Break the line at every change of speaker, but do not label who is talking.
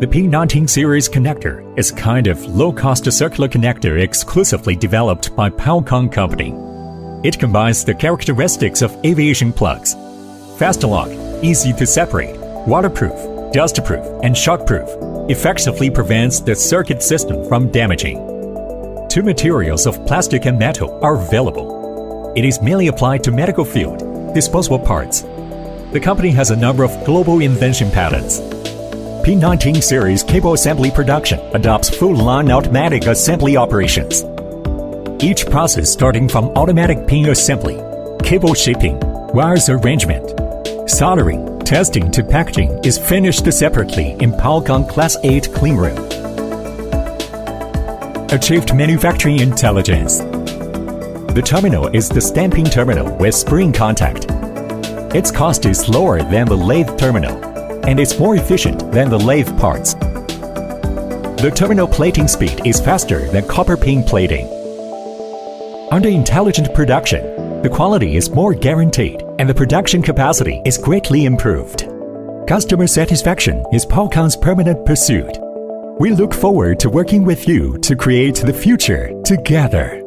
The P19 series connector is a kind of low-cost circular connector exclusively developed by Palcon Company. It combines the characteristics of aviation plugs: fast lock, easy to separate, waterproof, dustproof, and shockproof. Effectively prevents the circuit system from damaging. Two materials of plastic and metal are available. It is mainly applied to medical field, disposable parts. The company has a number of global invention patents. P19 series cable assembly production adopts full-line automatic assembly operations. Each process starting from automatic pin assembly, cable shaping, wires arrangement, soldering, testing to packaging is finished separately in Palcon Class 8 cleanroom. Achieved manufacturing intelligence. The terminal is the stamping terminal with spring contact. Its cost is lower than the lathe terminal, and it's more efficient than the lathe parts. The terminal plating speed is faster than copper pin plating. Under intelligent production, the quality is more guaranteed and the production capacity is greatly improved. Customer satisfaction is Palcon's permanent pursuit. We look forward to working with you to create the future together.